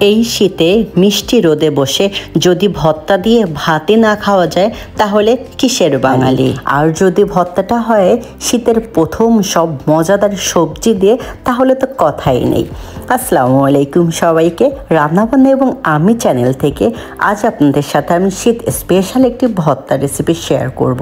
এই শীতে মিষ্টি রোদে বসে যদি ভর্তা দিয়ে ভাতে না খাওয়া যায় তাহলে কিসের বাঙালি। আর যদি ভর্তাটা হয় শীতের প্রথম সব মজাদার সবজি দিয়ে তাহলে তো কথাই নেই। আসসালামু আলাইকুম সবাইকে, রান্নাবান্না এবং আমি চ্যানেল থেকে আজ আপনাদের সাথে আমি শীত স্পেশাল একটি ভর্তা রেসিপি শেয়ার করব।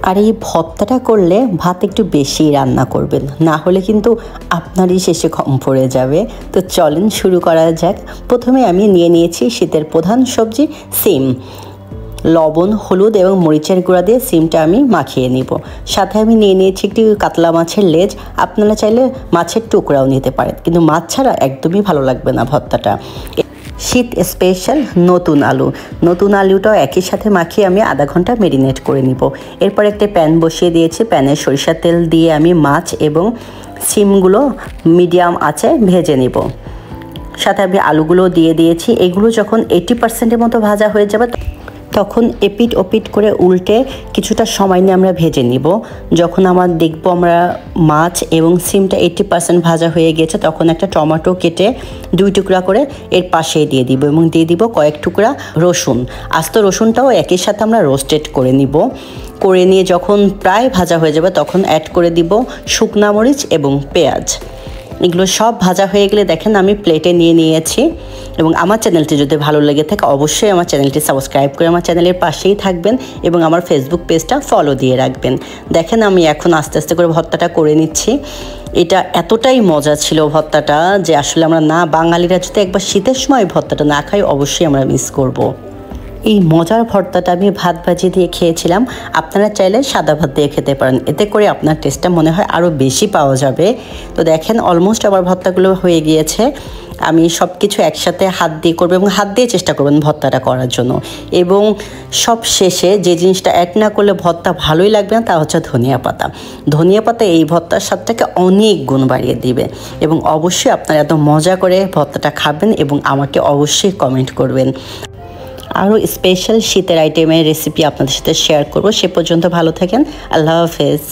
আর এই ভর্তাটা করলে ভাত একটু বেশি রান্না করবেন, না হলে কিন্তু আপনারই শেষে কম পড়ে যাবে। তো চলেন শুরু করা যাক। প্রথমে আমি নিয়ে নিয়েছি শীতের প্রধান সবজি সিম। লবণ, হলুদ এবং মরিচের গুঁড়া দিয়ে সিমটা আমি মাখিয়ে নিব। সাথে আমি নিয়ে নিয়েছি একটি কাতলা মাছের লেজ। আপনারা চাইলে মাছের টুকরাও নিতে পারেন, কিন্তু মাছ ছাড়া একদমই ভালো লাগবে না ভর্তাটা। শীত স্পেশাল নতুন আলুটাও একই সাথে মাখিয়ে আমি আধা ঘন্টা মেরিনেট করে নিব। এরপর একটা প্যান বসিয়ে দিয়েছি। প্যানে সরিষার তেল দিয়ে আমি মাছ এবং সিমগুলো মিডিয়াম আঁচে ভেজে নিব। সাথে আমি আলুগুলো দিয়ে দিয়েছি। এগুলো যখন 80% মতো ভাজা হয়ে যাবে তখন এপিট ওপিট করে উল্টে কিছুটা সময় নিয়ে আমরা ভেজে নিব। যখন দেখবো আমরা মাছ এবং সিমটা 80% ভাজা হয়ে গেছে, তখন একটা টমেটো কেটে 2 টুকরা করে এর পাশেই দিয়ে দিব এবং দিয়ে দিব কয়েক টুকরা রসুন। আস্ত রসুনটাও একই সাথে আমরা রোস্টেড করে নিব। করে নিয়ে যখন প্রায় ভাজা হয়ে যাবে তখন অ্যাড করে দিব শুকনা মরিচ এবং পেঁয়াজ। এগুলো সব ভাজা হয়ে গেলে দেখেন আমি প্লেটে নিয়ে নিয়েছি। এবং আমার চ্যানেলটি যদি ভালো লেগে থাকে অবশ্যই আমার চ্যানেলটি সাবস্ক্রাইব করে আমার চ্যানেলের পাশেই থাকবেন এবং আমার ফেসবুক পেজটা ফলো দিয়ে রাখবেন। দেখেন আমি এখন আস্তে আস্তে করে ভর্তাটা করে নিচ্ছি। এটা এতটাই মজা ছিল ভর্তাটা যে আসলে আমরা বাঙালিরা যদি একবার শীতের সময় ভর্তাটা না খাই অবশ্যই আমরা মিস করব। এই মজার ভর্তাটা আমি ভাত ভাজি দিয়ে খেয়েছিলাম। আপনারা চাইলে সাদা ভাত দিয়ে খেতে পারেন, এতে করে আপনার টেস্টটা মনে হয় আরও বেশি পাওয়া যাবে। তো দেখেন অলমোস্ট আমার ভর্তাগুলো হয়ে গিয়েছে। আমি সব কিছু একসাথে হাত দিয়ে করবো এবং হাত দিয়ে চেষ্টা করবেন ভর্তাটা করার জন্য। এবং সব শেষে যে জিনিসটা অ্যাড না করলে ভর্তা ভালোই লাগবে না তা হচ্ছে ধনিয়া পাতা। ধনিয়া পাতা এই ভর্তার স্বাদটাকে অনেক গুণ বাড়িয়ে দিবে। এবং অবশ্যই আপনারা এত মজা করে ভর্তাটা খাবেন এবং আমাকে অবশ্যই কমেন্ট করবেন। আরও স্পেশাল শীতের আইটেমের রেসিপি আপনাদের সাথে শেয়ার করব। সে পর্যন্ত ভালো থাকেন। আল্লাহ হাফেজ।